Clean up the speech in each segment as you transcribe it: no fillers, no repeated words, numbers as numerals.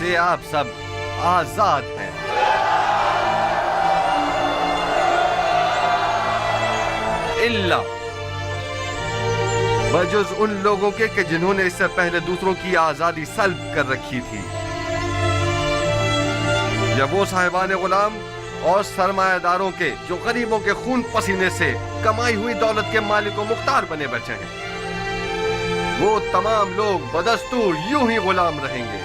سے آپ سب آزاد ہیں. الا بجز ان لوگوں کے کہ جنہوں نے اس سے پہلے دوسروں کی آزادی سلب کر رکھی تھی، یا وہ صاحبان غلام اور سرمایہ داروں کے جو غریبوں کے خون پسینے سے کمائی ہوئی دولت کے مالک و مختار بنے بچے ہیں. وہ تمام لوگ بدستور یوں ہی غلام رہیں گے.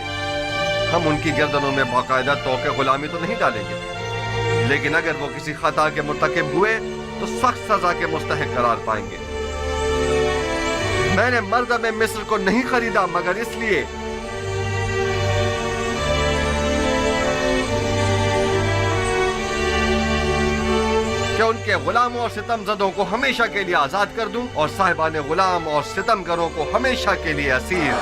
ہم ان کی گردنوں میں باقاعدہ توقع غلامی تو نہیں ڈالیں گے، لیکن اگر وہ کسی خطا کے مرتکب ہوئے تو سخت سزا کے مستحق قرار پائیں گے. میں نے مردم مصر کو نہیں خریدا مگر اس لیے کہ ان کے غلاموں اور ستم زدوں کو ہمیشہ کے لیے آزاد کر دوں اور صاحبان غلام اور ستم گروں کو ہمیشہ کے لیے اسیر.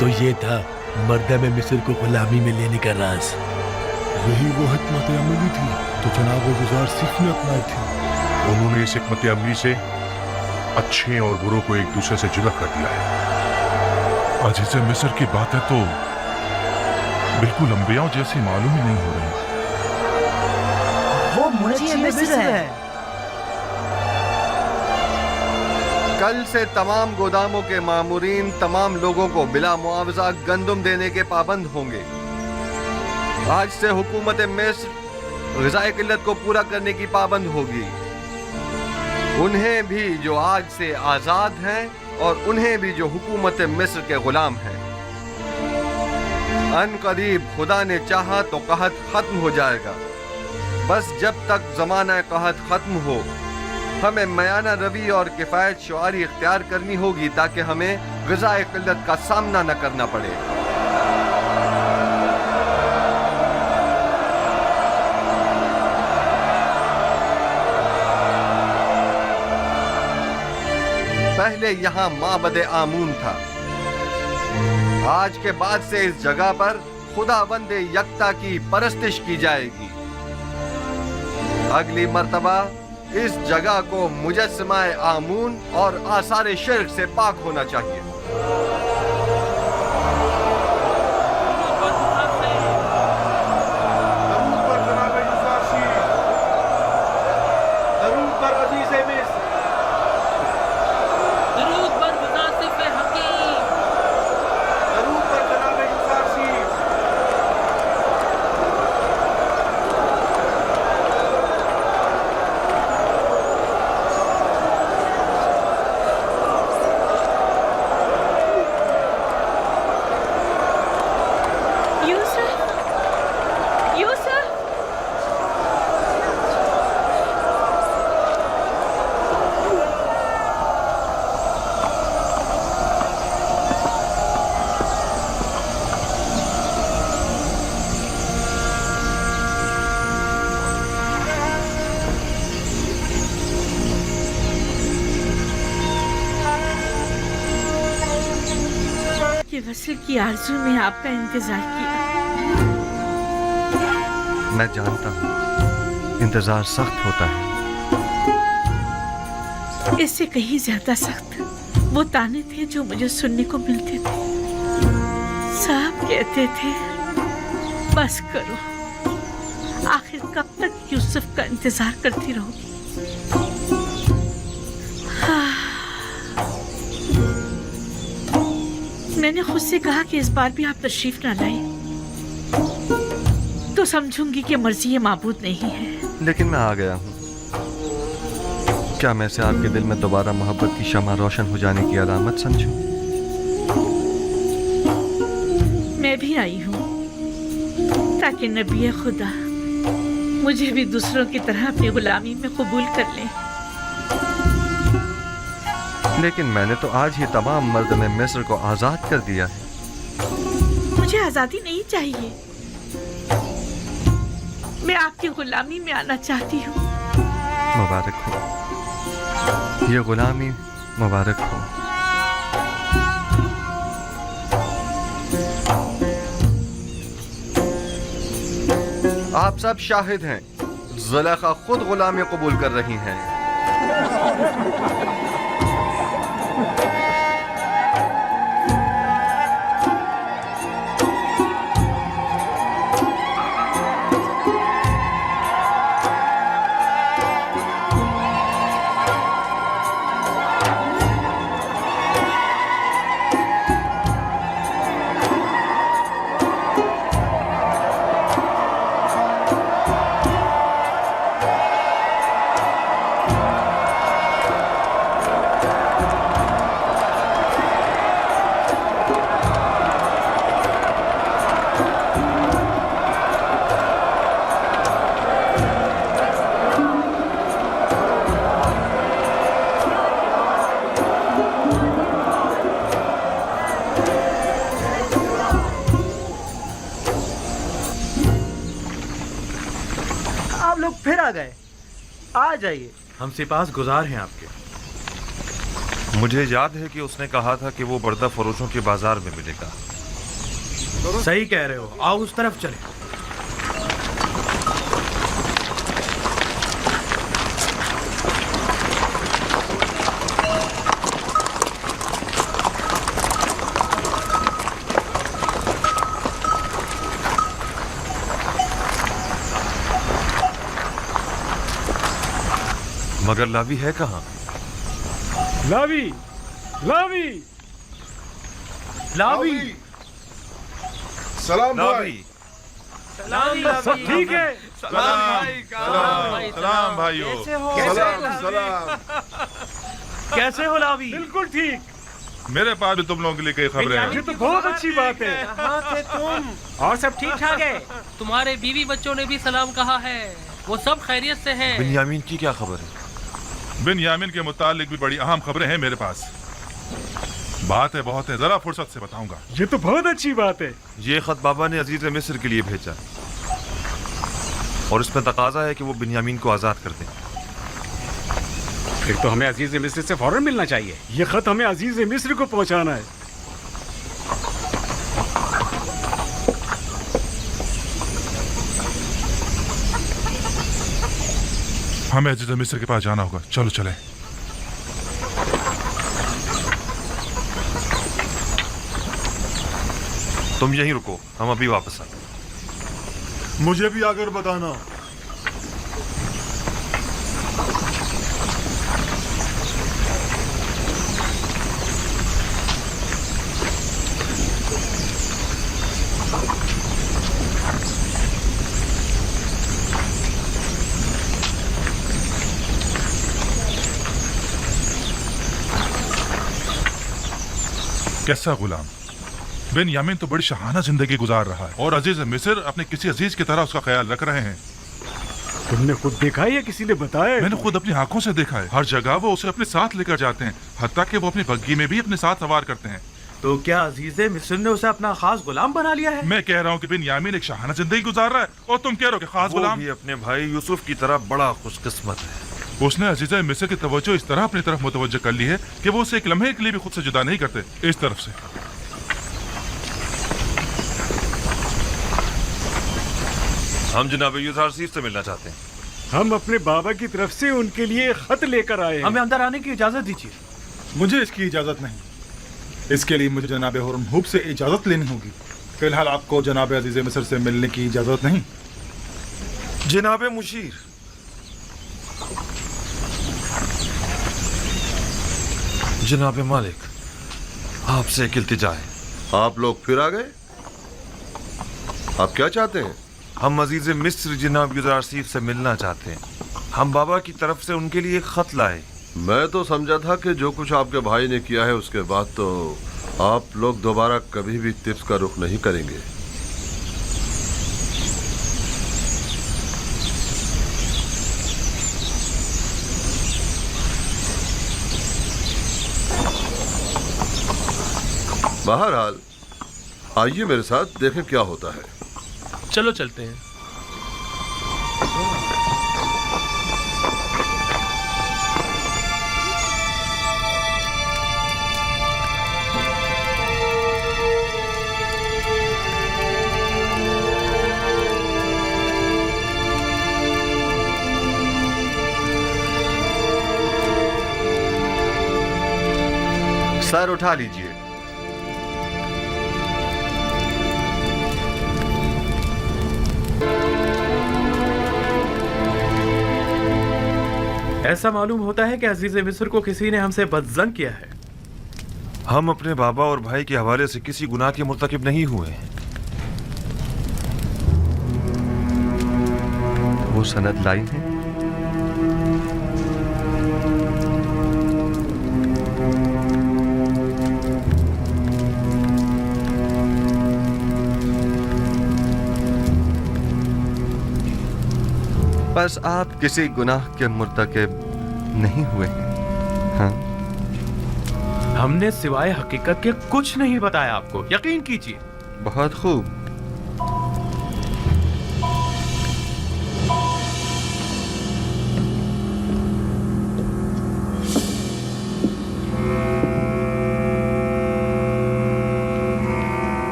تو یہ تھا مردم مصر کو غلامی میں لینے کا راز. یہی وہ حکمت عملی تھی تو جناب وزار صف نے اپنائی تھی. انہوں نے اس حکمت عملی سے اچھے اور بروں کو ایک دوسرے سے جدا کر دیا ہے. عزیز مصر کی باتیں تو بالکل انبیاء جیسی معلوم ہی نہیں ہو رہی. وہ منشی مصر ہے. کل سے تمام گوداموں کے مامورین تمام لوگوں کو بلا معاوضہ گندم دینے کے پابند ہوں گے. آج سے حکومت مصر غذائی قلت کو پورا کرنے کی پابند ہوگی. انہیں بھی جو آج سے آزاد ہیں اور انہیں بھی جو حکومت مصر کے غلام ہیں. ان قریب خدا نے چاہا تو قحط ختم ہو جائے گا. بس جب تک زمانہ قحط ختم ہو ہمیں میانہ روی اور کفایت شعاری اختیار کرنی ہوگی تاکہ ہمیں غذائی قلت کا سامنا نہ کرنا پڑے. پہلے یہاں معبد آمون تھا. آج کے بعد سے اس جگہ پر خداوند یکتا کی پرستش کی جائے گی. اگلی مرتبہ اس جگہ کو مجسمہ آمون اور آثار شرک سے پاک ہونا چاہیے. وصل کی آرزو میں آپ کا انتظار کیا. میں جانتا ہوں انتظار سخت ہوتا ہے. اس سے کہیں زیادہ سخت وہ تانے تھے جو مجھے سننے کو ملتے تھے. صاحب کہتے تھے بس کرو، آخر کب تک یوسف کا انتظار کرتی رہو گی. میں نے خود سے کہا کہ اس بار بھی آپ تشریف نہ لائیں تو سمجھوں گی کہ مرضی معبود نہیں ہے. لیکن میں آ گیا ہوں. کیا میں سے آپ کے دل میں دوبارہ محبت کی شمع روشن ہو جانے کی علامت سمجھوں؟ میں بھی آئی ہوں تاکہ نبی خدا مجھے بھی دوسروں کی طرح اپنی غلامی میں قبول کر لیں. لیکن میں نے تو آج ہی تمام مردم مصر کو آزاد کر دیا ہے. مجھے آزادی نہیں چاہیے، میں آپ کی غلامی میں آنا چاہتی ہوں. مبارک ہو، یہ غلامی مبارک ہو. आप सब शाहिद हैं, ज़ुलेखा खुद गुलामी कबूल कर रही हैं। फिर आ गए, आ जाइए। हम सिपास गुजार हैं आपके। मुझे याद है कि उसने कहा था कि वो बर्दा फरोशों के बाजार में मिलेगा। सही कह रहे हो, आओ उस तरफ चले। मगर लावी है कहाँ? लावी, लावी, लावी, सलाम लावी, सब ठीक है? सलाम भाइयों। सलाम। कैसे हो लावी? बिल्कुल ठीक। मेरे पास भी तुम लोगों के लिए कई खबरें हैं। ये तो बहुत अच्छी बात है। कहाँ थे तुम? और सब ठीक ठाक है? तुम्हारे बीवी बच्चों ने भी सलाम कहा है, वो सब खैरियत से हैं। बिन्यामीन की क्या खबर है? बिन्यामीन के मुतालिक भी बड़ी अहम खबरें हैं मेरे पास। बात है बहुत है, जरा फुर्सत से बताऊंगा। ये तो बहुत अच्छी बात है। ये खत बाबा ने अजीज मिस्र के लिए भेजा और इसमें तकाजा है कि वो बिन्यामीन को आजाद कर दें। फिर तो हमें अजीज मिस्र से फौरन मिलना चाहिए। ये खत हमें अजीज मिस्र को पहुंचाना है। हमें अजीज मिस्र के पास जाना होगा, चलो चले। तुम यहीं रुको, हम अभी वापस आए। मुझे भी आकर बताना। कैसा गुलाम? बिन्यामीन तो बड़ी शहाना जिंदगी गुजार रहा है और अजीज मिस्र अपने किसी अजीज की तरह उसका ख्याल रख रहे हैं। तुमने खुद देखा है या किसी ने बताया? मैंने खुद अपनी आंखों से देखा है। हर जगह वो उसे अपने साथ लेकर जाते हैं, हत्ता कि वो अपनी बग्गी में भी अपने साथ सवार करते हैं। तो क्या अजीज़े मिस्र ने उसे अपना खास गुलाम बना लिया है? मैं कह रहा हूँ कि बिन्यामीन एक शहाना जिंदगी गुजार रहा है और तुम कह रहे हो कि खास गुलाम। भी अपने भाई यूसुफ की तरह बड़ा खुशकिस्मत है। उसने अजीज मिस्र की तवज्जो इस तरह अपनी तरफ मुतवज्जो कर ली है कि वो उसे एक लम्हे के लिए भी खुद से जुदा नहीं करते। इस तरफ से हम जनाब यूसुफ से मिलना चाहते हैं। हम अपने बाबा की तरफ से उनके लिए खत लेकर आए हैं। हमें अंदर आने की इजाजत दीजिए। मुझे इसकी इजाजत नहीं, इसके लिए मुझे जनाब हुरमहूब से इजाजत लेनी होगी। फिलहाल आपको जनाब अजीज मिस्र से मिलने की इजाजत नहीं। जनाब मुशीर, जनाब मालिक, आपसे एक इल्तिजा है। आप लोग फिर आ गए? आप क्या चाहते हैं? हम अजीज मिस्र जनाब यूसुफ से मिलना चाहते हैं। हम बाबा की तरफ से उनके लिए खत लाए। मैं तो समझा था कि जो कुछ आपके भाई ने किया है उसके बाद तो आप लोग दोबारा कभी भी तिब्स का रुख नहीं करेंगे। बहरहाल आइए मेरे साथ, देखें क्या होता है। चलो चलते हैं। सर उठा लीजिए। ऐसा मालूम होता है कि अजीज मिस्र को किसी ने हमसे बदजन किया है। हम अपने बाबा और भाई के हवाले से किसी गुनाह के मुर्तकिब नहीं हुए हैं। वो सनद लाई है? बस आप किसी गुनाह के मुर्तकिब नहीं हुए हैं। हाँ, हमने सिवाय हकीकत के कुछ नहीं बताया आपको, यकीन कीजिए। बहुत खूब।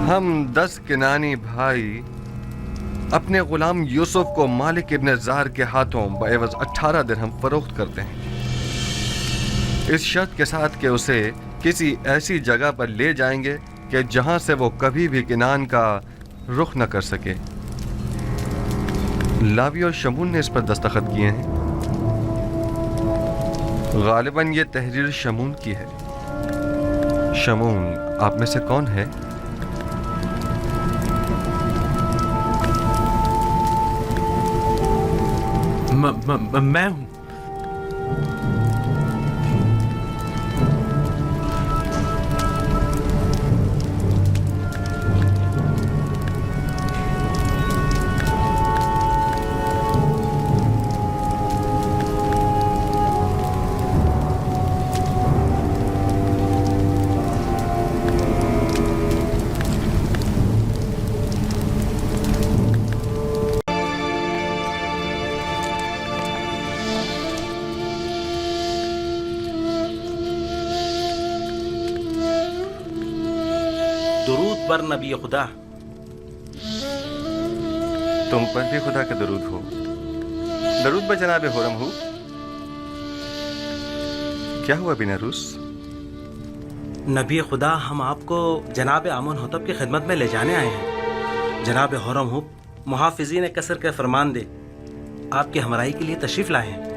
हम 10 किनानी भाई अपने गुलाम यूसुफ को मालिक इब्न जार के हाथों बएवज 18 दिरहम फरोख्त करते हैं, इस शर्त के साथ कि उसे किसी ऐसी जगह पर ले जाएंगे कि जहां से वो कभी भी किनान का रुख न कर सके। लावी और शमून ने इस पर दस्तखत किए हैं। गालिबन ये तहरीर शमून की है। शमून आप में से कौन है? मैं हूं। दुरूद पर नबी खुदा। तुम पर भी खुदा का दरूद हो। दरूद ब जनाब हुरम हो। क्या हुआ बिना रूस? नबी खुदा, हम आपको जनाब आमन होतब की खिदमत में ले जाने आए हैं। जनाब हुरम हो मुहाफिजीन कसर के फरमान दे आपकी हमराई के लिए तशरीफ लाए हैं।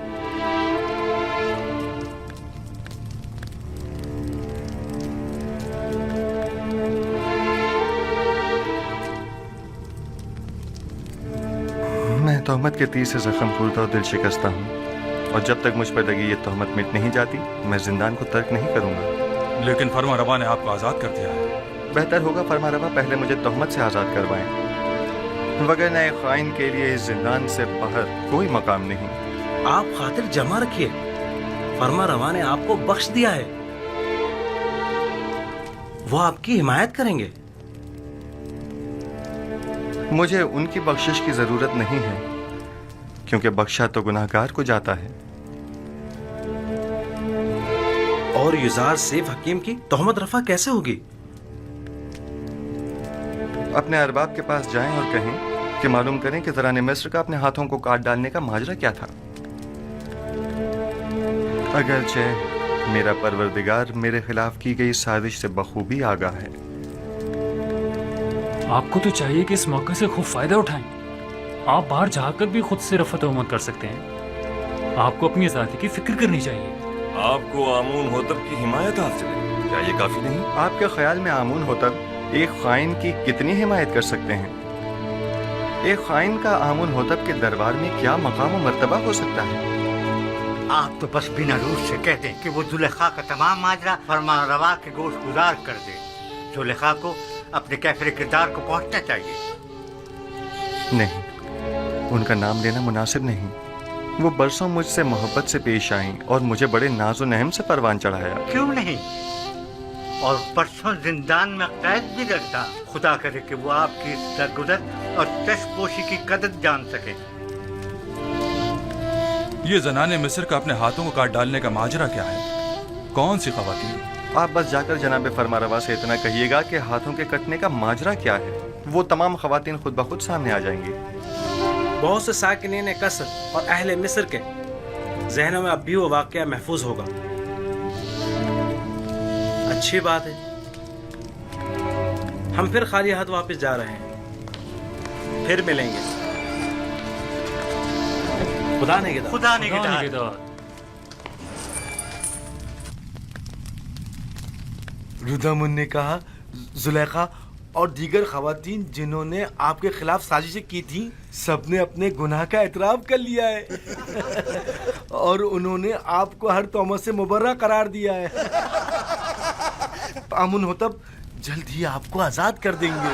मैं तहमत के तीर से जख्म खुलता और दिल शिकस्ता हूँ, और जब तक मुझ पर लगी ये तहमत मिट नहीं जाती मैं जिंदान को तर्क नहीं करूँगा। लेकिन फरमा रवा ने आपको आज़ाद कर दिया है। बेहतर होगा फरमा रवा पहले मुझे तहमत से आज़ाद करवाएं, वगरना एक ख़ाइन के लिए इस जिंदान से बाहर कोई मकाम नहीं। आप खातिर जमा रखिए, फरमा रवा ने आपको बख्श दिया है, वो आपकी हिमायत करेंगे। मुझे उनकी बख्शिश की जरूरत नहीं है, क्योंकि बख्शा तो गुनाहगार को जाता है। और युजार सेफ हकीम की तोहमत रफा कैसे होगी? अपने अरबाब के पास जाएं और कहें कि मालूम करें कि ज़राने मिस्र का अपने हाथों को काट डालने का माजरा क्या था। अगरचे मेरा परवरदिगार मेरे खिलाफ की गई साजिश से बखूबी आगाह है। आपको तो चाहिए कि इस मौके से खूब फायदा उठाएं। आप बाहर जाकर भी खुद से रफ़त उम्मत कर सकते हैं। आपको अपनी आज़ादी की फिक्र करनी चाहिए। आपको आमून होतब की हिमायत हासिल है, क्या ये काफी नहीं? आपके ख्याल में आमून होतब एक ख़ाइन की कितनी हिमायत कर सकते हैं? एक ख़ाइन का आमून होतब के दरबार में क्या मकाम और मर्तबा हो सकता है? आप तो बस बिना रूस से कहते हैं कि वो जुलेखा का तमाम माजरा फरमा रवा के गोश गुजार कर दे। जुलेखा को अपने कैफरे किरदार को पहुंचना चाहिए। नहीं, उनका नाम लेना मुनासिब नहीं। वो बरसों मुझसे मोहब्बत से पेश आईं और मुझे बड़े नाज़ो नहम से परवान चढ़ाया। क्यों नहीं? और परसों जिंदान में कैद भी रखता। खुदा करे कि वो आपकी दरगुजर और चश्मपोशी की कदर जान सके। ये जनाने मिस्र का अपने हाथों को काट डालने का माजरा क्या है? कौन सी खवातीन? आप बस जाकर जनाब फरमारवा से इतना कहिएगा कि हाथों के कटने का माजरा क्या है। वो तमाम खवातीन खुद ब खुद सामने आ जाएंगी। बहुत से साकिनीन कसर और अहले मिस्र के जहनों में अब भी वो वाकया महफूज होगा। अच्छी बात है, हम फिर खाली हाथ वापस जा रहे हैं, फिर मिलेंगे। खुदा ने गिदा। खुदा ने गिदा। रुदामुन ने कहा, जुलेखा और दीगर खवातीन जिन्होंने आपके खिलाफ साजिशें की थी, सबने अपने गुनाह का एतराफ कर लिया है और उन्होंने आपको हर तोहमत से मुबर्रा करार दिया है। आमुन होतब जल्द ही आपको आजाद कर देंगे।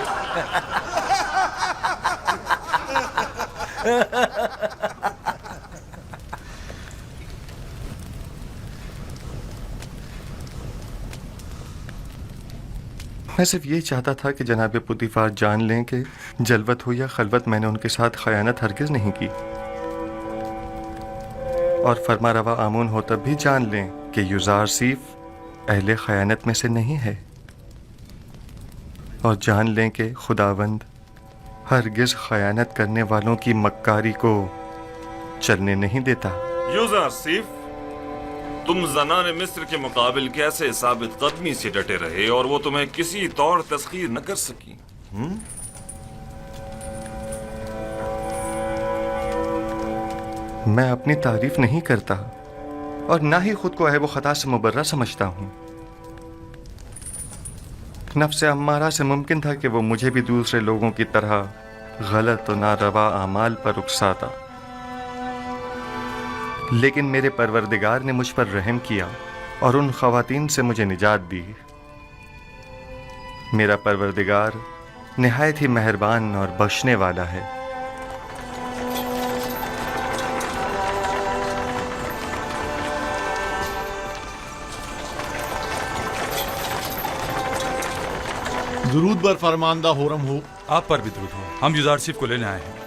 मैं सिर्फ ये चाहता था कि जनाब पुतीफार जान लें कि जलवत हो या खलवत मैंने उनके साथ खयानत हरगिज़ नहीं की, और फरमा रवा आमून हो तब भी जान लें कि युजार सीफ अहले खयानत में से नहीं है, और जान लें कि खुदावंद हरगिज़ खयानत करने वालों की मक्कारी को चलने नहीं देता। युजार सीफ, तुम ज़नान मिस्र के मुकाबिल कैसे साबित कदमी से डटे रहे और वो तुम्हें किसी तौर तस्खीर न कर सकी? मैं अपनी तारीफ नहीं करता और ना ही खुद को ऐब खता से मुबर्रा समझता हूँ। नफ्स अम्मारा से मुमकिन था कि वो मुझे भी दूसरे लोगों की तरह गलत और नारवा आमाल पर उकसाता, लेकिन मेरे परवरदिगार ने मुझ पर रहम किया और उन खवातीन से मुझे निजात दी। मेरा परवरदिगार निहायत ही मेहरबान और बख्शने वाला है। दुरूद बर फरमानदा होरम हो। आप पर भी दुरूद हो। हम युजार सीफ को लेने आए हैं।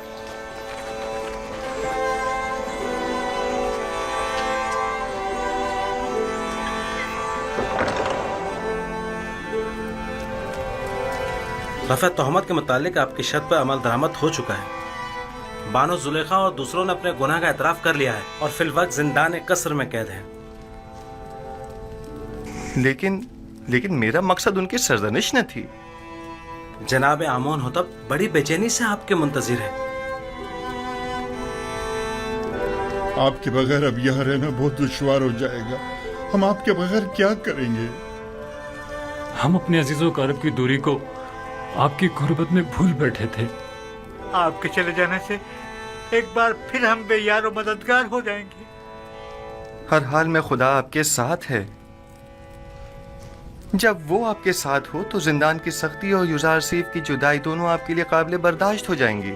रफ़ा तोहमत के मुतालिक आपकी शर्त पर अमल दरामद हो चुका है। बानो जुलेखा और दूसरों ने अपने गुनाह का एतराफ कर लिया है और फिलवक्त जिंदान कसर में कैद हैं। लेकिन मेरा मकसद उनकी सरजनिश न थी। जनाब आमोन होतब बड़ी बेचैनी से आपके मुंतजिर है। आपके बगैर अब यहाँ रहना बहुत दुश्वार हो जाएगा। हम आपके बगैर क्या करेंगे? हम अपने अजीजों कारब की दूरी को आपकी गुर्बत में भूल बैठे थे। आपके चले जाने से एक बार फिर हम बेयार और मददगार हो जाएंगे। हर हाल में खुदा आपके साथ है। जब वो आपके साथ हो तो जिंदान की सख्ती और युजार सीफ की जुदाई दोनों आपके लिए काबिल बर्दाश्त हो जाएंगी।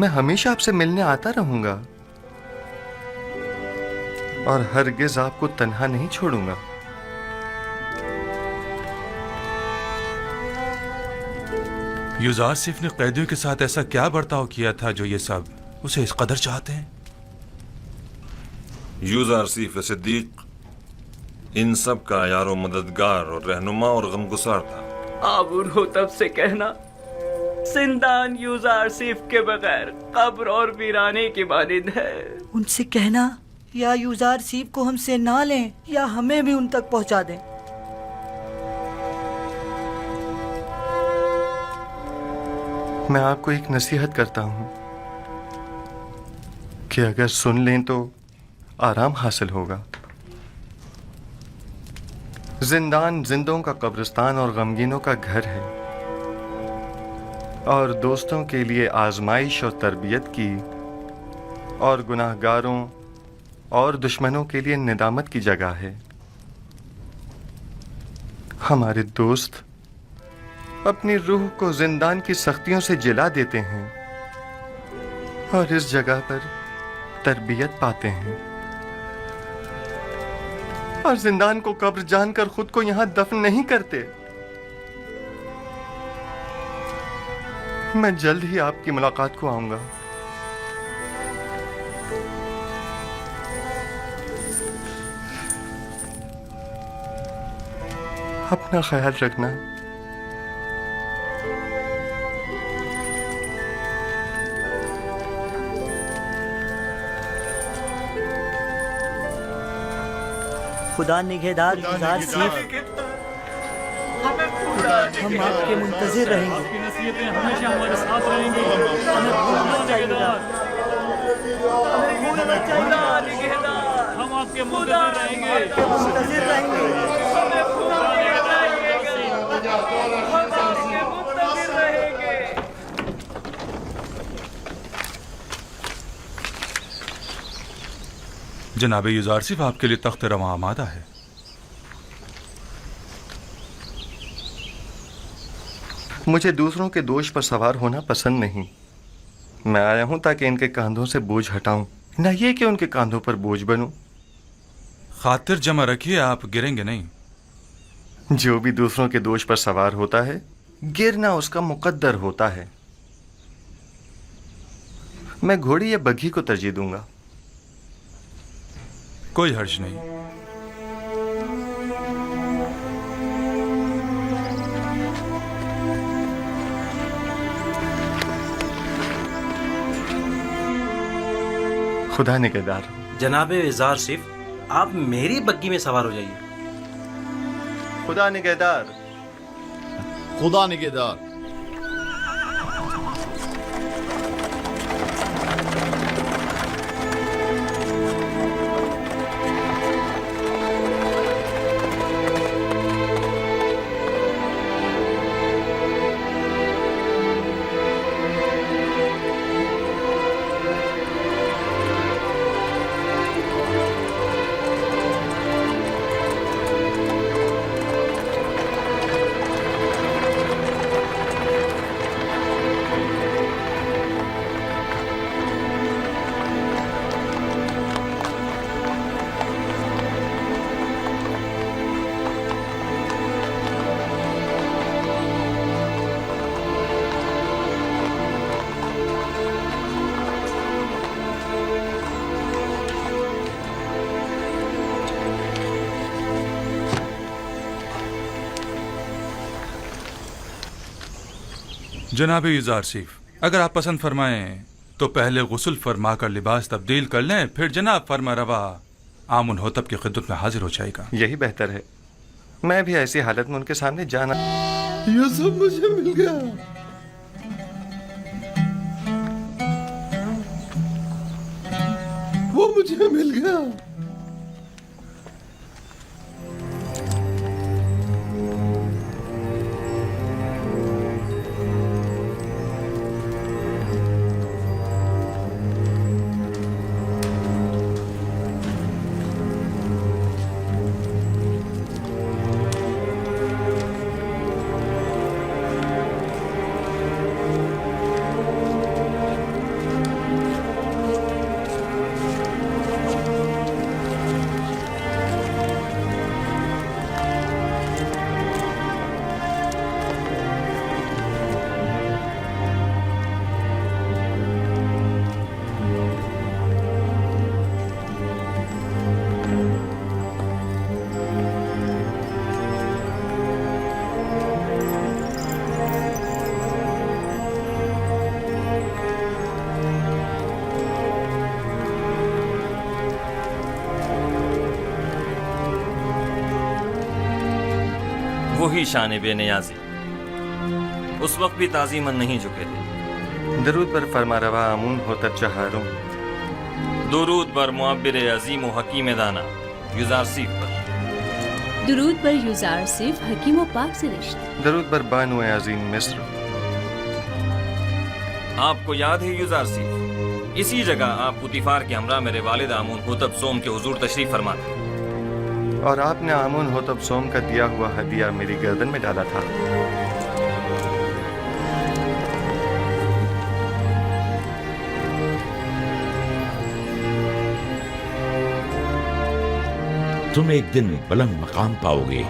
मैं हमेशा आपसे मिलने आता रहूंगा और हरगिज आपको तन्हा नहीं छोड़ूंगा। युजार सीफ ने कैदियों के साथ ऐसा क्या बर्ताव किया था जो ये सब उसे इस कदर चाहते हैं? युजार सीफ सिद्दीक इन सब का यारो मददगार और रहनुमा और गमगुसार था। आबून होतब से कहना जिंदान युजार सीफ के बगैर कब्र और वीराने की मानिंद है। उनसे कहना या युजार सीफ को हमसे ना लें या हमें भी उन तक पहुंचा दें। मैं आपको एक नसीहत करता हूं कि अगर सुन लें तो आराम हासिल होगा। जिंदान जिंदों का कब्रिस्तान और गमगीनों का घर है और दोस्तों के लिए आजमाइश और तरबियत की और गुनाहगारों और दुश्मनों के लिए निदामत की जगह है। हमारे दोस्त अपनी रूह को जिंदान की सख्तियों से जिला देते हैं और इस जगह पर तरबियत पाते हैं, और जिंदान को कब्र जानकर खुद को यहां दफन नहीं करते। मैं जल्द ही आपकी मुलाकात को आऊंगा। अपना ख्याल रखना। खुदा निगहदार युजार सीफ, हम आपके मुंतजिर रहेंगे। आपकी नसीहतें हमेशा हमारे साथ रहेंगी। हमें भूलना चाहिए। हम आपके मुंतजिर रहेंगे। जनाब युजार सिर्फ आपके लिए तख्त रवा आमादा है। मुझे दूसरों के दोष पर सवार होना पसंद नहीं। मैं आया हूं ताकि इनके कांधों से बोझ हटाऊं, न ये कि उनके कांधों पर बोझ बनूं। खातिर जमा रखिए, आप गिरेंगे नहीं। जो भी दूसरों के दोष पर सवार होता है, गिरना उसका मुकद्दर होता है। मैं घोड़ी या बग्घी को तरजीह दूंगा। कोई हर्ज नहीं। खुदा निगहदार। जनाब इजार सिफ, आप मेरी बग्गी में सवार हो जाइए। खुदा निगहदार। खुदा निगहदार। जनाब युजार सिफ, अगर आप पसंद फरमाएं तो पहले गुस्ल फरमा कर लिबास तब्दील कर लें, फिर जनाब फरमा रवा आमुन होतब की खिदमत में हाजिर हो जाएगा। यही बेहतर है। मैं भी ऐसी हालत में उनके सामने जाना। ये सब मुझे मिल गया। वो मुझे मिल गया। वही शान बेनियाजी उस वक्त भी ताज़ीमन नहीं झुके थे। दरूद पर फरमा रवा आमुन होतब चहारों। दुरूद पर मुअब्बिर अजीम व हकीम दाना युजार सिफ पर। दुरूद पर युजार सिफ हकीम व पाक से रिश्ते। दरूद पर बानो अजीम मिस्र। आपको याद है युजार सिफ, इसी जगह आप पुतिफार के हमरा मेरे वालिद आमुन होतब सोम के हुजूर तशरीफ फरमा थे, और आपने आमुन होतब सोम का दिया हुआ हदिया मेरी गर्दन में डाला था। तुम एक दिन बुलंद मकाम पाओगे,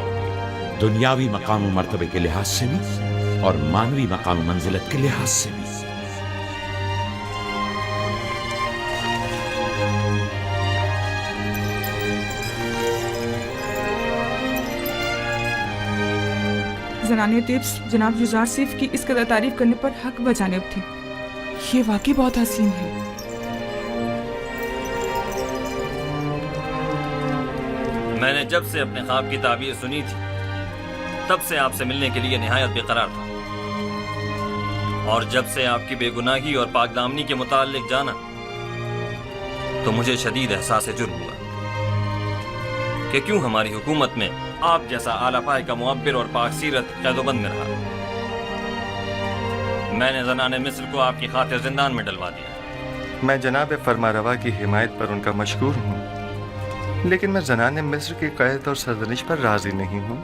दुनियावी मकाम मर्तबे के लिहाज से भी और मानवी मकाम मंजिलत के लिहाज से भी। ज़नाने तिब्स जनाब युजार सिफ की इस कदर तारीफ करने पर हक बजानिब थे। ये वाकई बहुत हसीन है। میں نے جب سے اپنے خواب کی تعبیر سنی تھی تب سے آپ سے ملنے کے لیے نہایت بے قرار تھا، اور جب سے آپ کی بے گناہی اور پاک دامنی کے متعلق جانا تو مجھے شدید احساس جرم ہوا کہ کیوں ہماری حکومت میں آپ جیسا اعلیٰ پائے کا معبر اور پاک سیرت قید و بند میں رہا۔ میں نے زنان مصر کو آپ کی خاطر زندان میں ڈلوا دیا۔ میں جناب فرمانروا کی حمایت پر ان کا مشکور ہوں، لیکن میں زنان مصر کی قید اور سرزنش پر راضی نہیں ہوں۔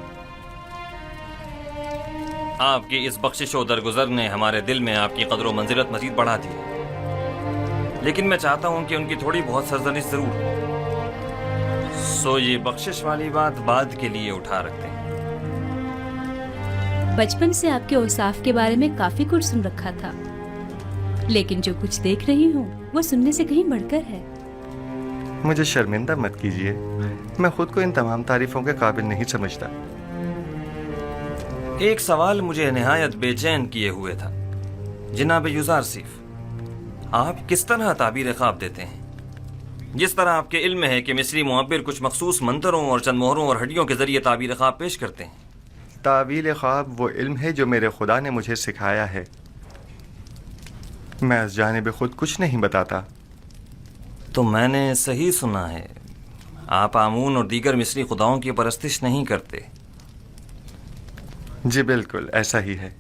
آپ کی اس بخشش و درگزر نے ہمارے دل میں آپ کی قدر و منزلت مزید بڑھا دی، لیکن میں چاہتا ہوں کہ ان کی تھوڑی بہت سرزنش ضرور ہو، سو یہ بخشش والی بات بعد کے لیے اٹھا رکھتے ہیں۔ بچپن سے آپ کے اوصاف کے بارے میں کافی کچھ سن رکھا تھا، لیکن جو کچھ دیکھ رہی ہوں وہ سننے سے کہیں بڑھ کر ہے۔ مجھے شرمندہ مت کیجیے، میں خود کو ان تمام تعریفوں کے قابل نہیں سمجھتا۔ ایک سوال مجھے نہایت بے چین کیے ہوئے تھا جناب یوزارسیف، آپ کس طرح تعبیر خواب دیتے ہیں؟ جس طرح آپ کے علم ہے کہ مصری معبر کچھ مخصوص منتروں اور چند مہروں اور ہڈیوں کے ذریعے تعبیر خواب پیش کرتے ہیں۔ تعبیر خواب وہ علم ہے جو میرے خدا نے مجھے سکھایا ہے، میں از جانب خود کچھ نہیں بتاتا۔ تو میں نے صحیح سنا ہے، آپ آمون اور دیگر مصری خداؤں کی پرستش نہیں کرتے؟ جی بالکل ایسا ہی ہے۔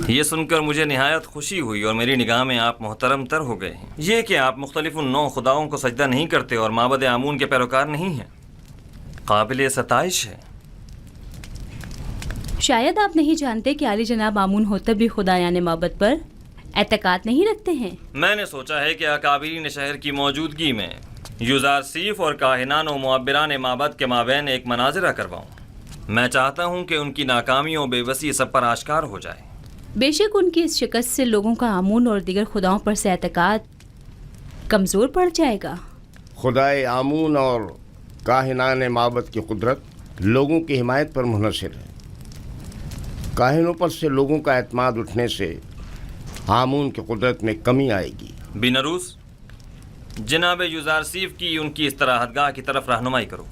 یہ سن کر مجھے نہایت خوشی ہوئی اور میری نگاہ میں آپ محترم تر ہو گئے ہیں۔ یہ کہ آپ مختلف نو خداؤں کو سجدہ نہیں کرتے اور معبد آمون کے پیروکار نہیں ہیں، قابل ستائش ہے۔ شاید آپ نہیں جانتے کہ عالی جناب آمون ہوتب بھی خدایان معبد پر اعتقاد نہیں رکھتے ہیں۔ میں نے سوچا ہے کہ اکابرین شہر کی موجودگی میں یوزارسیف اور کاہنان و معبران معبد کے مابین ایک مناظرہ کرواؤں۔ میں چاہتا ہوں کہ ان کی ناکامیوں بے بسی سب پر آشکار ہو جائے۔ بے شک ان کی اس شکست سے لوگوں کا آمون اور دیگر خداؤں پر سے اعتقاد کمزور پڑ جائے گا۔ خدائے آمون اور کاہنان معبد کی قدرت لوگوں کی حمایت پر منحصر ہے۔ کاہنوں پر سے لوگوں کا اعتماد اٹھنے سے آمون کی قدرت میں کمی آئے گی۔ بینروس، جناب یوزارسیف کی ان کی استراحت گاہ کی طرف رہنمائی کرو۔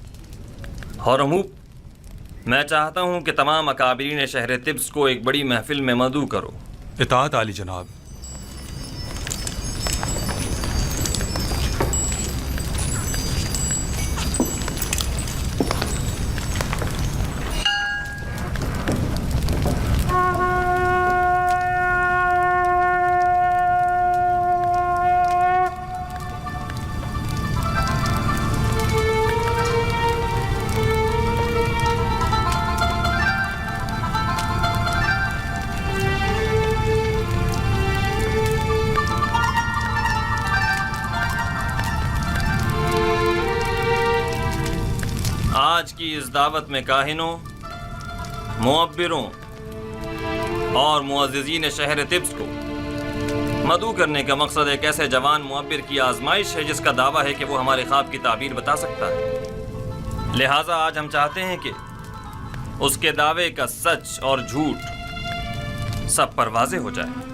ہورموپ، میں چاہتا ہوں کہ تمام اکابرین شہر طبس کو ایک بڑی محفل میں مدعو کرو۔ اطاعت عالی جناب۔ آج کی اس دعوت میں کاہنوں، معبروں اور معززین شہر طبس کو مدعو کرنے کا مقصد ایک ایسے جوان معبر کی آزمائش ہے جس کا دعویٰ ہے کہ وہ ہمارے خواب کی تعبیر بتا سکتا ہے۔ لہٰذا آج ہم چاہتے ہیں کہ اس کے دعوے کا سچ اور جھوٹ سب پر واضح ہو جائے۔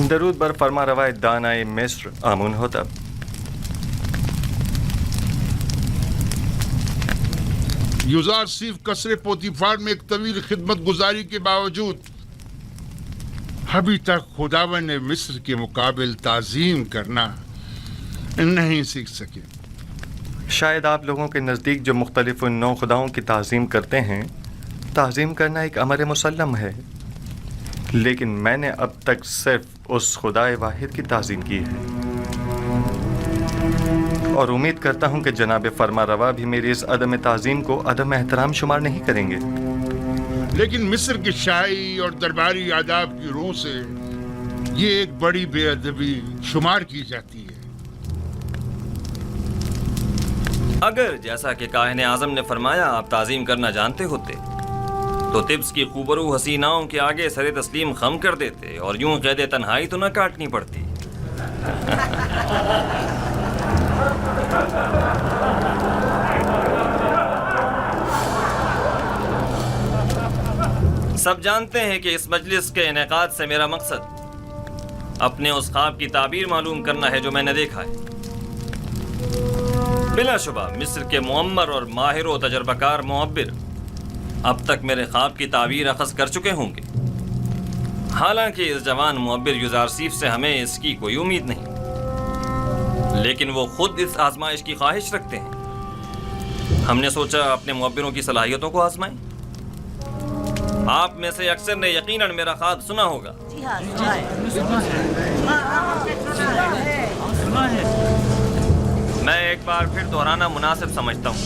درود بر فرما روای دانائے مصر آمون ہوتب۔ یوزارسیف قصر پوتیفار میں ایک طویل خدمت گزاری کے باوجود अभी तक खुदावन मिस्र के मुकाबिल ताजीम करना नहीं सीख सके। शायद आप लोगों के नज़दीक जो मुख्तलिफ नौ खुदाओं की ताज़ीम करते हैं, ताज़ीम करना एक अमर मुसल्लम है, लेकिन मैंने अब तक सिर्फ उस खुदाए वाहिद की ताज़ीम की है, और उम्मीद करता हूँ कि जनाब फरमा रवा भी मेरी इस अदम ताज़ीम को अदम एहतराम शुमार नहीं करेंगे। लेकिन मिस्र की शाही और दरबारी आदाब की रूह से ये एक बड़ी बेअदबी शुमार की जाती है। अगर जैसा कि काहिन आज़म ने फरमाया आप ताज़ीम करना जानते होते तो तिब्स की खूबरू हसीनाओं के आगे सरे तस्लीम खम कर देते और यूं क़ैद तन्हाई तो न काटनी पड़ती। सब जानते हैं कि इस मजलिस के इनेकाद से मेरा मकसद अपने उस ख्वाब की ताबीर मालूम करना है जो मैंने देखा है। बिलाशुबा मिस्र के मुअम्मर और माहिर व तजर्बाकार मुअब्बिर अब तक मेरे ख्वाब की ताबीर अखज़ कर चुके होंगे। हालांकि इस जवान मुअब्बिर युज़ारसीफ से हमें इसकी कोई उम्मीद नहीं, लेकिन वो खुद इस आजमाइश की ख्वाहिश रखते हैं। हमने सोचा अपने मुअब्बिरों की सलाहियतों को आजमाएं। आप में से अक्सर ने यकीनन मेरा ख्वाब सुना होगा। मैं एक बार फिर दोहराना मुनासिब समझता हूँ।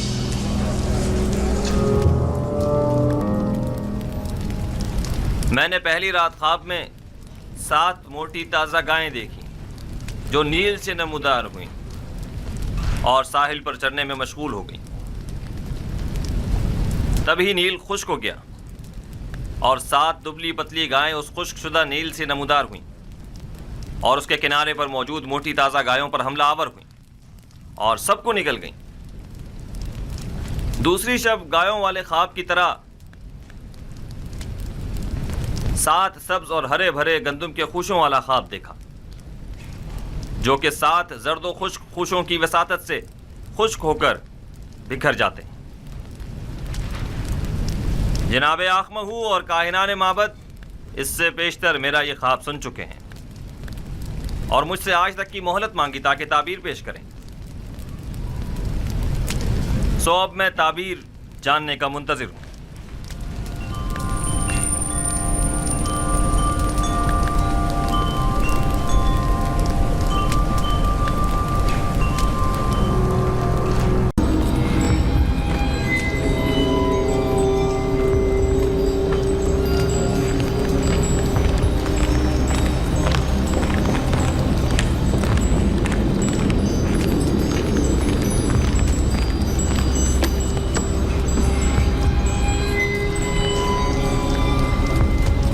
मैंने पहली रात ख्वाब में 7 मोटी ताज़ा गायें देखी जो नील से नमूदार हुई और साहिल पर चढ़ने में मशगूल हो गई। तभी नील खुश्क हो गया और 7 दुबली पतली गायें उस खुश्कशुदा नील से नमूदार हुईं और उसके किनारे पर मौजूद मोटी ताज़ा गायों पर हमला आवर हुईं और सबको निकल गईं। दूसरी शब गायों वाले ख्वाब की तरह 7 सब्ज और हरे भरे गंदुम के खूशों वाला ख्वाब देखा जो कि 7 जर्दो खुश्क खूशों की वसातत से खुश्क होकर बिखर जाते हैं। जनाब आखमहू और काहिनान माबद इससे पेशतर मेरा ये ख्वाब सुन चुके हैं और मुझसे आज तक की मोहलत मांगी ताकि ताबीर पेश करें। सो अब मैं ताबीर जानने का मुंतज़िर हूँ।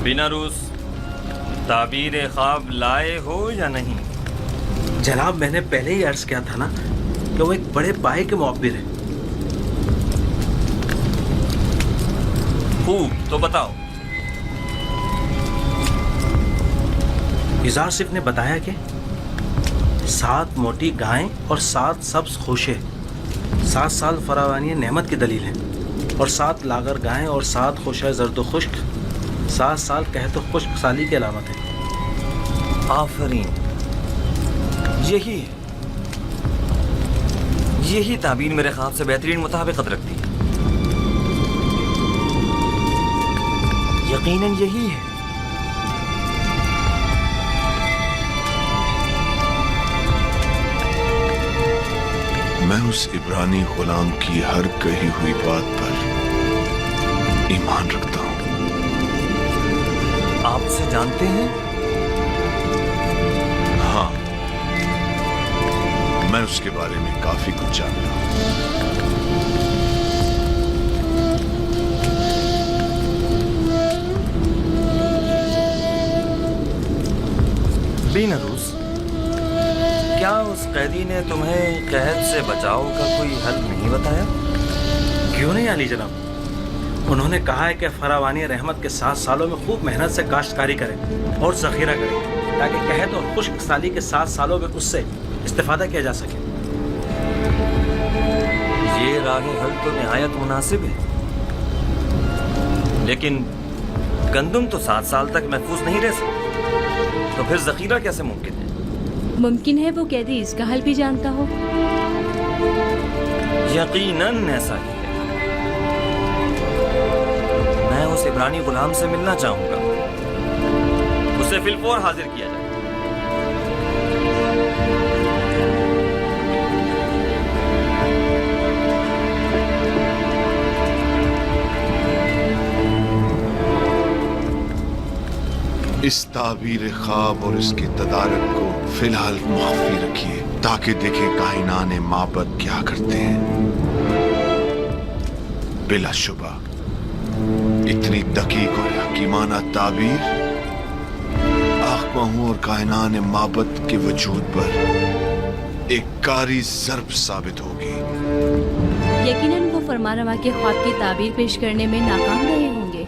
बिनारूस ताबीर ख्वाब लाए हो या नहीं? जनाब मैंने पहले ही अर्ज किया था ना कि वो एक बड़े पाए के मुअब्बिर है। खूब, तो बताओ। युज़ारसीफ ने बताया कि 7 मोटी गायें और 7 सब्ज खोशे 7 साल फरावानी नेमत की दलील है और 7 लागर गायें और 7 खोशा जर्द खुश्क 7 साल कह तो खुश्क साली की अलामत है। आफरीन, यही ताबीर मेरे ख्वाब से बेहतरीन मुताबिकत रखती है। यकीनन यही है। मैं उस इब्रानी गुलाम की हर कही हुई बात पर ईमान रखता हूँ। आप उसे जानते हैं? हाँ, मैं उसके बारे में काफी कुछ जानता हूँ। बीनरूस, क्या उस कैदी ने तुम्हें कैद से बचाव का कोई हल नहीं बताया? क्यों नहीं अली जनाब, उन्होंने कहा है कि फरावानी रहमत के 7 सालों में खूब मेहनत से काश्तकारी करें और ज़ख़ीरा करें ताकि कहत और खुश्क साली के 7 सालों में उससे इस्तिफादा किया जा सके। ये राह हल तो निहायत मुनासिब है, लेकिन गंदुम तो 7 साल तक महफूज नहीं रह सकते। तो फिर जखीरा कैसे मुमकिन है? मुमकिन है वो कैदी इसका हल भी जानता हो। यकीनन ऐसा ही है। मैं उस इब्रानी गुलाम से मिलना चाहूंगा। उसे फिलफौर हाजिर किया जाए। इस ताबीर ख्वाब और इसके तदारक को फिलहाल मुख्फी रखिए ताकि देखें कायनात माबद क्या करते हैं। बिलाशुबा इतनी दकीक और हकीमाना ताबीर आखमाहू और कायनात माबद के वजूद पर एक कारी ज़र्ब साबित होगी। यकीनन वो फरमानवा के ख्वाब की ताबीर पेश करने में नाकाम रहे होंगे।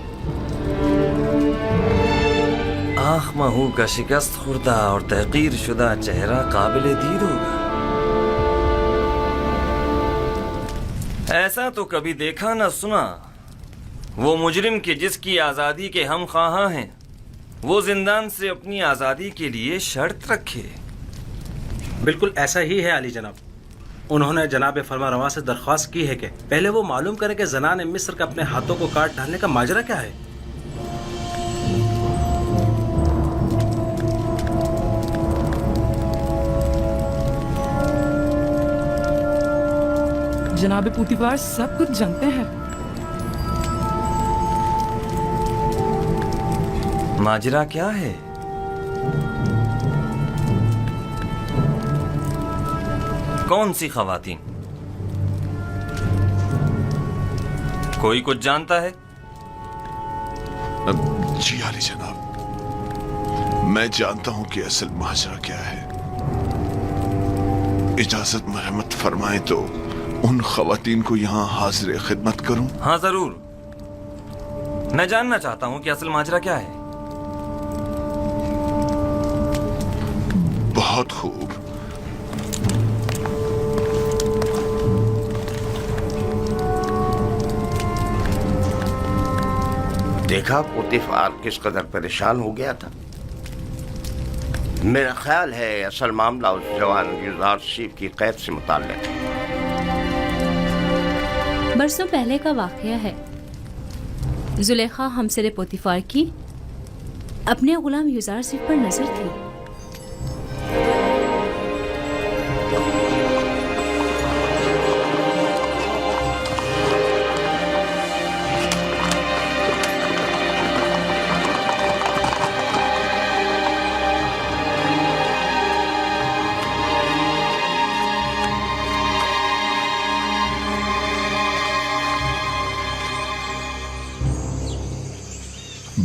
आँख महू का शिकस्त खुर्दा और तहकीर शुदा चेहरा काबिल दीद होगा। ऐसा तो कभी देखा न सुना। वो मुजरिम के जिसकी आज़ादी के हम ख्वाहां हैं, वो जिंदान से अपनी आज़ादी के लिए शर्त रखे। बिल्कुल ऐसा ही है अली जनाब। उन्होंने जनाब फरमारवा से दरख्वास्त की है कि पहले वो मालूम करें कि ज़नान मिस्र का अपने हाथों को काट डालने का माजरा क्या है। जनाब पूतीफार सब कुछ जानते हैं। माजरा क्या है? कौन सी खवातीन? कोई कुछ जानता है? जी आली जनाब, मैं जानता हूं कि असल माजरा क्या है। इजाजत मरहमत फरमाएं तो उन खवातीन को यहाँ हाजिर खिदमत करूं? हाँ जरूर। मैं जानना चाहता हूँ कि असल माजरा क्या है। बहुत खूब। देखा पोतीफार किस कदर परेशान हो गया था। मेरा ख्याल है असल मामला उस जवान यूजारशिप की कैद से मुताल्लिक है। बरसों पहले का वाकया है। जुलेखा हमसरे पोतीफार की अपने गुलाम यूजारशिप पर नजर थी।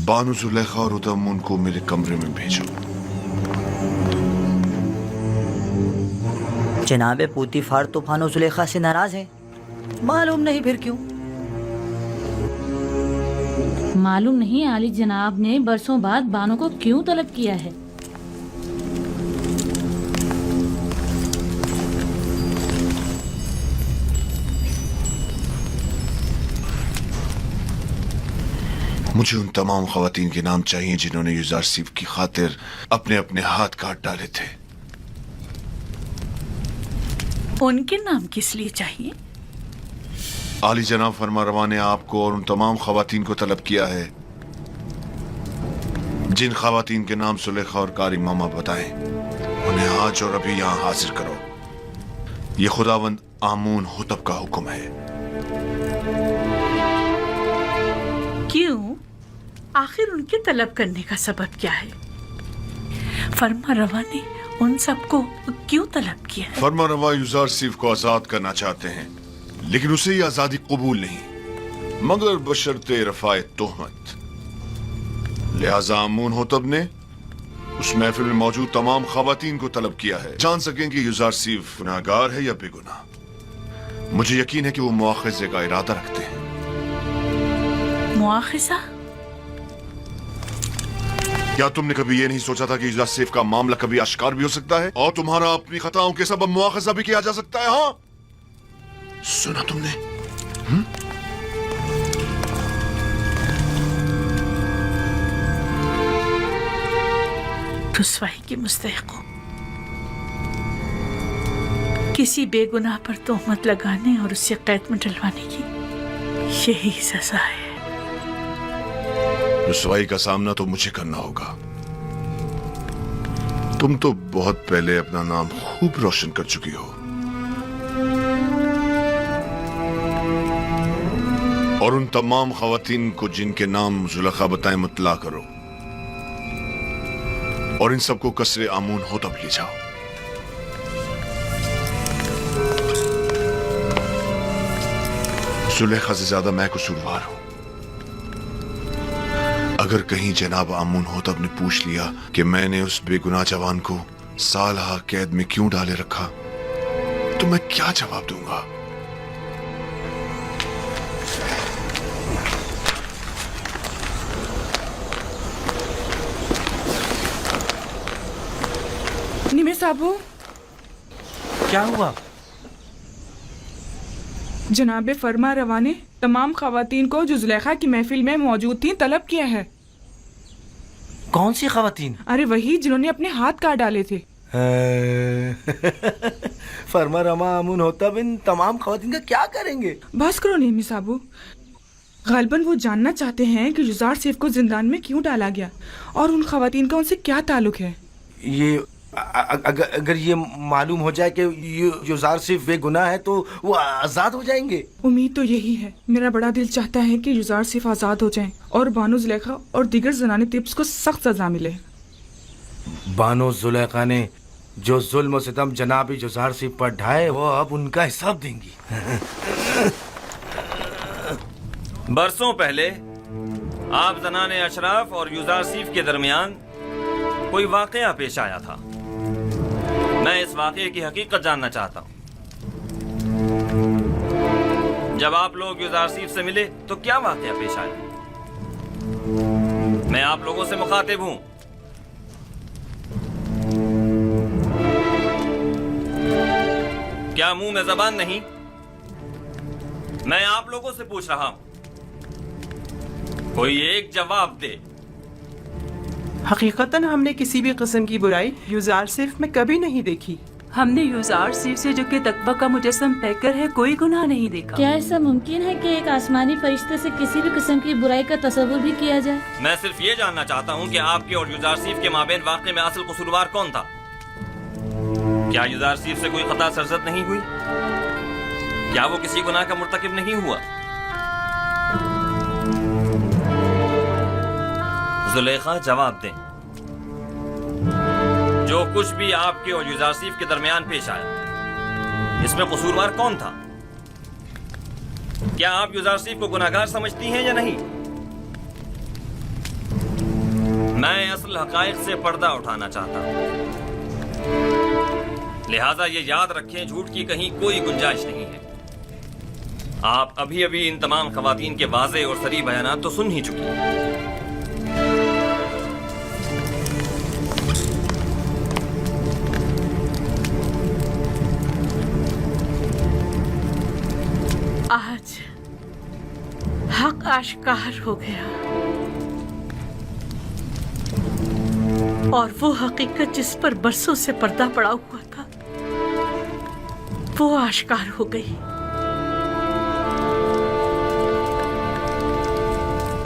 बानु जुलेखा और उदमुन को मेरे कमरे में भेजो। जनाब पूतीफार तो बानो जुलेखा से नाराज है। मालूम नहीं फिर क्यों। मालूम नहीं आली जनाब ने बरसों बाद बानो को क्यों तलब किया है। मुझे उन तमाम खवातीन के नाम चाहिए जिन्होंने यूजारशिप की खातिर अपने अपने हाथ काट डाले थे। उनके नाम किस लिए चाहिए? आली जनाब फरमारवा ने आपको और उन तमाम खवातीन को तलब किया है जिन खवातीन के नाम सुलेखा और कारी मामा बताएं। उन्हें आज और अभी यहाँ हाजिर करो। ये खुदावंद आमून हुतब का हुक्म है। क्यों? आखिर उनके तलब करने का सबब क्या है? फरमारवा ने उन सबको क्यों तलब किया है? फरमारवा यूजारशिप को आजाद करना चाहते हैं, लेकिन उसे ये आजादी कबूल नहीं, मगर बशर्ते रफाए तोहमत। लिहाजा आमून होतब ने उस महफिल में मौजूद तमाम खवातीन को तलब किया है, जान सकें कि यूजारशिप गुनाहगार है या बेगुनाह। मुझे यकीन है कि वो मुआखज़े का इरादा रखते हैं। मुआखज़ा? क्या तुमने कभी ये नहीं सोचा था कि यूजारशिप का मामला कभी आश्कार भी हो सकता है और तुम्हारा अपनी खताओं के सबब मुआखज़ा भी किया जा सकता है? हाँ, सुना तुमने? रुसवाई की मुस्तहिक हो। किसी बेगुनाह पर तोहमत लगाने और उससे कैद में डलवाने की यही सजा है। रुसवाई का सामना तो मुझे करना होगा। तुम तो बहुत पहले अपना नाम खूब रोशन कर चुकी हो, और उन तमाम खवातीन को जिनके नाम जुलेखा बताए मुतला करो, और इन सबको कसरे आमून होतब ले जाओ। जुलेखा से ज्यादा मैं कसूरवार हूं। अगर कहीं जनाब आमून होतब ने पूछ लिया कि मैंने उस बेगुनाह जवान को सालहा कैद में क्यों डाले रखा, तो मैं क्या जवाब दूंगा? निमे साबू, क्या हुआ? जनाब फरमा रवा ने तमाम खवातीन को जो जुलेखा की महफिल में मौजूद थीं तलब किया है। कौन सी खवातीन? अरे वही जिन्होंने अपने हाथ काट डाले थे। फरमा रमा आमून होतब इन तमाम खवातीन का क्या करेंगे? बस करो निमी साबू, गालिबन वो जानना चाहते हैं कि युजार सिफ को जिंदान में क्यों डाला गया और उन खवातीन का उनसे क्या ताल्लुक है। ये अगर ये मालूम हो जाए कि युजार सिर्फ बेगुनाह है तो वो आजाद हो जाएंगे। उम्मीद तो यही है। मेरा बड़ा दिल चाहता है कि युजार सिर्फ आजाद हो जाएं और बानो जुलेखा और दीगर जनाने तिब्स को सख्त सजा मिले। बानो जुलेखा ने जो जुल्म और सितम जनाब युजार सिर्फ पर ढाए वो अब उनका हिसाब देंगी। बरसों पहले आप जनाने अशराफ और युजार सिफ के दरमियान कोई वाकया पेश आया था। मैं इस वाकये की हकीकत जानना चाहता हूं। जब आप लोग युजार सिफ से मिले तो क्या वाकया पेश आया? मैं आप लोगों से मुखातिब हूं। क्या मुंह में जबान नहीं? मैं आप लोगों से पूछ रहा हूं, कोई एक जवाब दे। हकीकतन हमने किसी भी किस्म की बुराई युजार सिर्फ में कभी नहीं देखी। हमने युजार सिर्फ से जो कि तकवा का मुजस्सम पैकर है कोई गुनाह नहीं देखा। क्या ऐसा मुमकिन है कि एक आसमानी फरिश्ते से किसी भी किस्म की बुराई का तस्वुर भी किया जाए? मैं सिर्फ ये जानना चाहता हूँ कि आपके और युजार सिफ के माबेन वाकई में असल कसूरवार कौन था? क्या युजार सिफ से कोई खता सरजद नहीं हुई? क्या वो किसी गुनाह का मुर्तकिब नहीं हुआ? जुलेखा जवाब दें। जो कुछ भी आपके और युजार सिफ के दरमियान पेश आया, इसमें कसूरवार कौन था? क्या आप युजार सिफ को गुनाहगार समझती हैं या नहीं? मैं असल हकायक से पर्दा उठाना चाहता हूं, लिहाजा ये याद रखें, झूठ की कहीं कोई गुंजाइश नहीं है। आप अभी अभी इन तमाम खवातीन के वाज़े और सरी बयानात तो सुन ही चुकी हैं। आज हक आश्कार हो गया और वो हकीकत जिस पर बरसों से पर्दा पड़ा हुआ था वो आश्कार हो गई।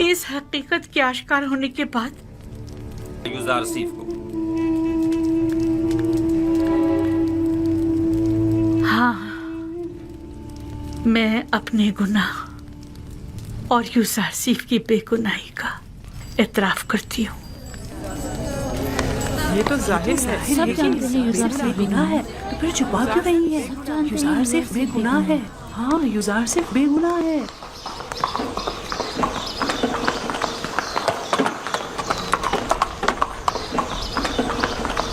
इस हकीकत के आश्कार होने के बाद युजार सिफ को, हाँ, मैं अपने गुनाह और युजार सिफ की बेगुनाही का एतराफ करती हूँ। ये तो जाहिर है, सब जानते हैं युजार सिफ बेगुनाह है, तो फिर छुपा क्यों रही है? युजार सिफ बेगुनाह है। हाँ, युजार सिफ बेगुनाह है।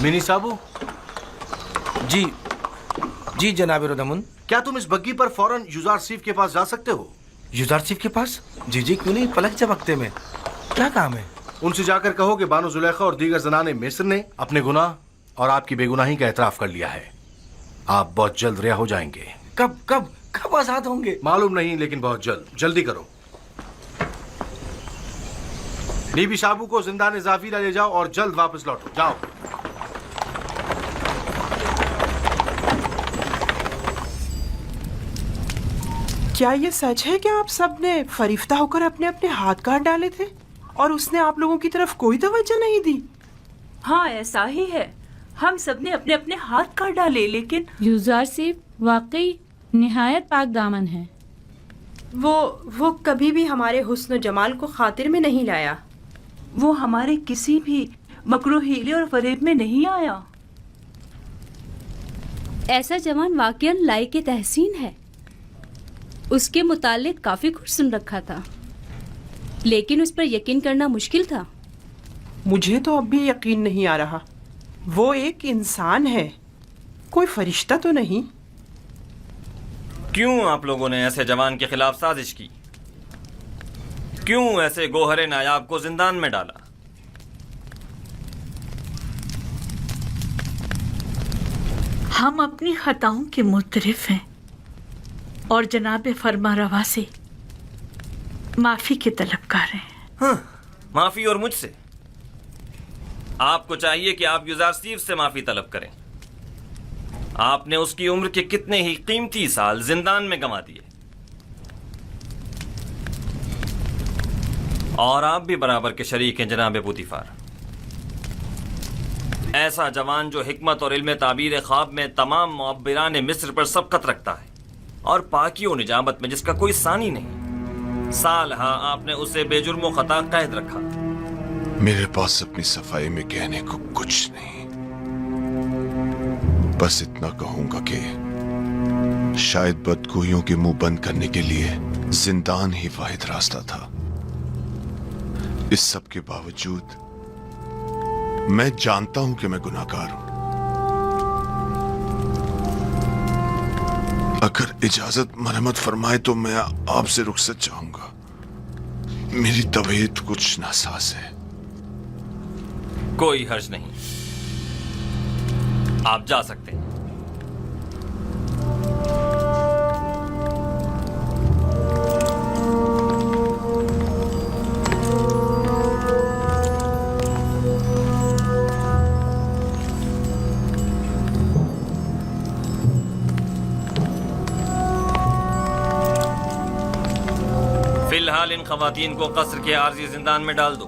मिनी साबू जी, जी जनाब रदमुन, क्या तुम इस बग्गी पर फौरन युजार सिफ के पास जा सकते हो? युजार सिफ के पास? जी जी, क्यों नहीं, पलक झपकते में। क्या काम है? उनसे जाकर कहो कि बानो जुलेखा और दीगर जनाने मिस्र ने अपने गुनाह और आपकी बेगुनाही का एतराफ कर लिया है। आप बहुत जल्द रिहा हो जाएंगे। कब कब कब आजाद होंगे? मालूम नहीं, लेकिन बहुत जल्द। जल्दी करो। नीबी साबू को जिंदान जाफीरा ले जाओ और जल्द वापस लौटो। जाओ। क्या ये सच है कि आप सब ने फरिफ्ता होकर अपने अपने हाथ काट डाले थे और उसने आप लोगों की तरफ कोई तवज्जो नहीं दी? हाँ ऐसा ही है, हम सब ने अपने अपने हाथ काट डाले, लेकिन यूज़ार सिर्फ वाकई निहायत पाक दामन है। वो कभी भी हमारे हुस्न जमाल को खातिर में नहीं लाया। वो हमारे किसी भी मकरू हीले और फरेब में नहीं आया। ऐसा जवान वाकईन लायक तहसीन है। उसके मुतालिक काफी कुछ सुन रखा था, लेकिन उस पर यकीन करना मुश्किल था। मुझे तो अब भी यकीन नहीं आ रहा। वो एक इंसान है, कोई फरिश्ता तो नहीं। क्यों आप लोगों ने ऐसे जवान के खिलाफ साजिश की? क्यों ऐसे गोहरे नायाब को जिंदान में डाला? हम अपनी खताओं के मुतरिफ हैं और जनाब फरमारवा से माफी के तलबगार हैं। हाँ, माफी और मुझसे? आपको चाहिए कि आप यूज़ार सीफ से माफी तलब करें। आपने उसकी उम्र के कितने ही कीमती साल जिंदान में गंवा दिए, और आप भी बराबर के शरीक हैं जनाब पुतिफार। ऐसा जवान जो हिकमत और इल्म ताबीर ख्वाब में तमाम मुअब्बिरान मिस्र पर सबकत रखता है और पाकी और निजामत में जिसका कोई सानी नहीं, सालहा आपने उसे बेजुर्म खता कैद रखा। मेरे पास अपनी सफाई में कहने को कुछ नहीं, बस इतना कहूंगा कि शायद बदगोइयों के मुंह बंद करने के लिए जिंदान ही वाहिद रास्ता था। इस सब के बावजूद मैं जानता हूं कि मैं गुनाहगार हूं। अगर इजाजत मरहमत फरमाए तो मैं आपसे रुखसत चाहूंगा। मेरी तबीयत कुछ नासाज है। कोई हर्ज नहीं, आप जा सकते हैं। फिलहाल इन खवातीन को कस्र के आर्जी जिंदान में डाल दो,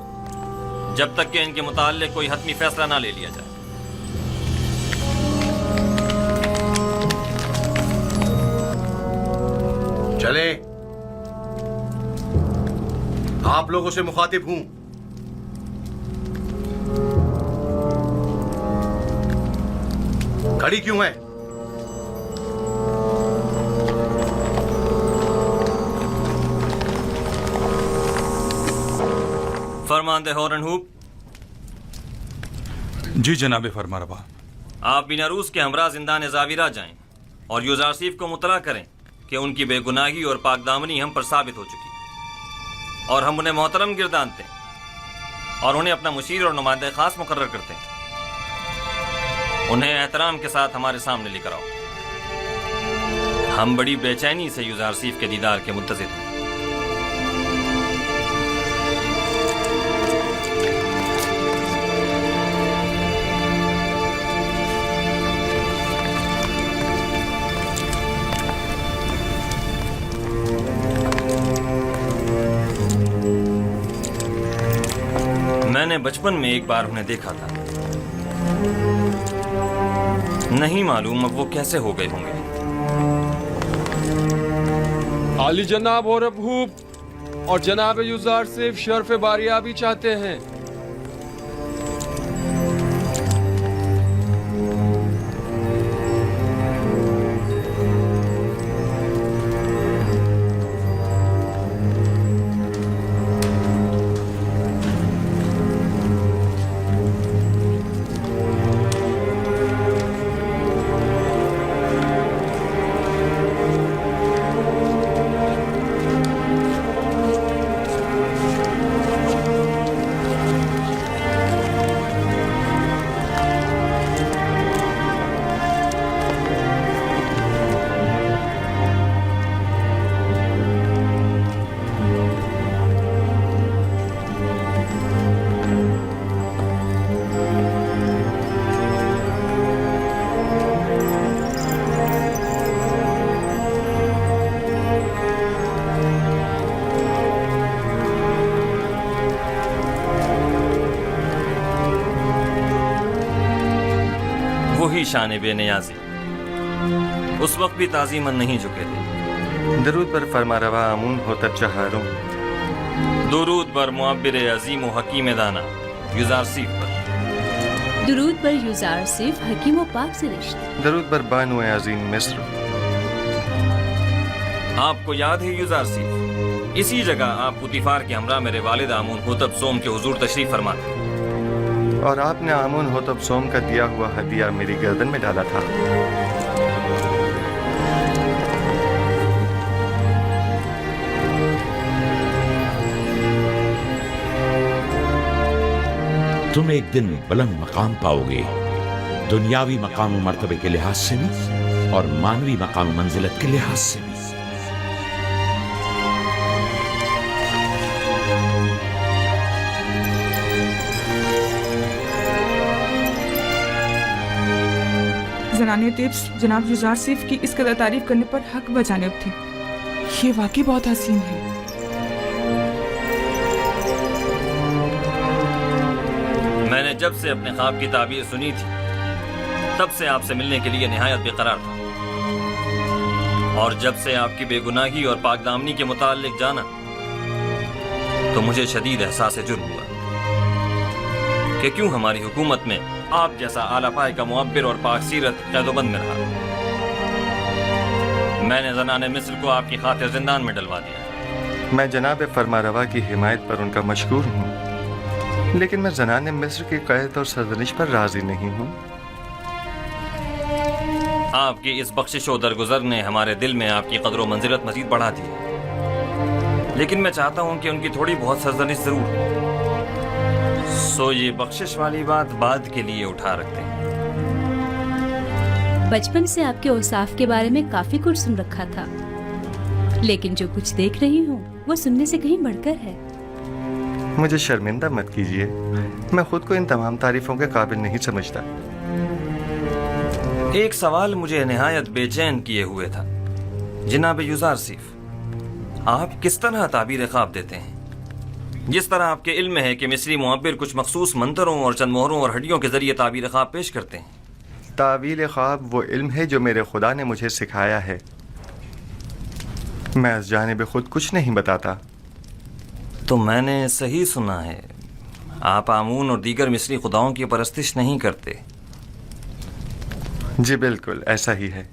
जब तक कि इनके मुताल्लिक कोई हतमी फैसला ना ले लिया जाए। चले, आप लोगों से मुखातिब हूं। खड़ी क्यों है? फरमानदे हॉरनहूप। जी जनाब फरमारवा। आप बिनारूस के हमरा जिंदान जाविरा जाएं और यूज़ार सीफ को मुतला करें कि उनकी बेगुनाही और पाकदामनी हम पर साबित हो चुकी, और हम उन्हें मोहतरम गिरदानते हैं और उन्हें अपना मुशीर और नुमाइंदा खास मुकर्रर करते हैं। उन्हें एहतराम के साथ हमारे सामने लेकर आओ। हम बड़ी बेचैनी से यूज़ार सीफ के दीदार के मुंतज़िर हैं। मैंने बचपन में एक बार उन्हें देखा था, नहीं मालूम अब वो कैसे हो गए होंगे। आली जनाब और अबहूब और जनाब यूज़ार सिर्फ शर्फ बारियाबी चाहते हैं। शान बे नियाजी उस वक्त भी ताज़ीमन नहीं झुके थे। दरूद पर फरमा रवा आमून होतब चहारों, दुरूद पर मुअब्बिर अजीम व हकीम दाना युजार सीफ पर, दुरूद पर युजार सिर्फ हकीम व पाक सिरिश्त, दरूद पर बानो अजीम मिस्र। आपको याद है युजार सीफ, इसी जगह आप पुतिफार के हमरा मेरे वालिद आमून होतब सोम के हुजूर तशरीफ फरमाते, और आपने आमून होतब सोम का दिया हुआ हदिया मेरी गर्दन में डाला था। तुम एक दिन बुलंद मकाम पाओगे, दुनियावी मकाम और मर्तबे के लिहाज से भी और मानवी मकाम और मंजिलत के लिहाज से भी। जनाने तिब्स जनाब युजार सिफ की इस कदर तारीफ करने पर हक बजानिब थे। ये वाकई बहुत हसीन है। मैंने जब से अपने ख्वाब की ताबीर सुनी थी तब से आपसे मिलने के लिए निहायत बेकरार था, और जब से आपकी बेगुनाही और पाकदामनी के मुताल्लिक जाना तो मुझे शदीद एहसास जुर्म हुआ कि क्यों हमारी हुकूमत में आप जैसा आला पाए का मुअब्बिर और पाक सीरत कैदोबंद में रहा। मैंने ज़नाने मिस्र को आपकी खातिर जिंदान में डलवा दिया। मैं जनाब फरमा रवा की हिमायत पर उनका मशकूर हूँ, लेकिन मैं ज़नाने मिस्र की क़ैद और सरजनिश पर राजी नहीं हूँ। आपकी इस बख्शिश और दरगुजर ने हमारे दिल में आपकी कदर व मंजिलत मजीद बढ़ा दी, लेकिन मैं चाहता हूँ कि उनकी थोड़ी बहुत सरजनिश जरूर हो। सो ये बख्शिश वाली बात बाद के लिए उठा रखते हैं। बचपन से आपके औसाफ के बारे में काफी कुछ सुन रखा था, लेकिन जो कुछ देख रही हूँ वो सुनने से कहीं बढ़कर है। मुझे शर्मिंदा मत कीजिए, मैं खुद को इन तमाम तारीफों के काबिल नहीं समझता। एक सवाल मुझे निहायत बेचैन किए हुए था। जनाब युजार सिफ, आप किस तरह ताबीर ख्वाब देते हैं? जिस तरह आपके इल्म है कि मिस्री मुअब्बिर कुछ मखसूस मंतरों और चंद मोहरों और हड्डियों के जरिए ताबीर ख्वाब पेश करते हैं। तावील ख्वाब वो इल्म है जो मेरे खुदा ने मुझे सिखाया है। मैं इस जानिब खुद कुछ नहीं बताता। तो मैंने सही सुना है, आप आमून और दीगर मिस्री खुदाओं की परस्तिश नहीं करते? जी बिल्कुल ऐसा ही है।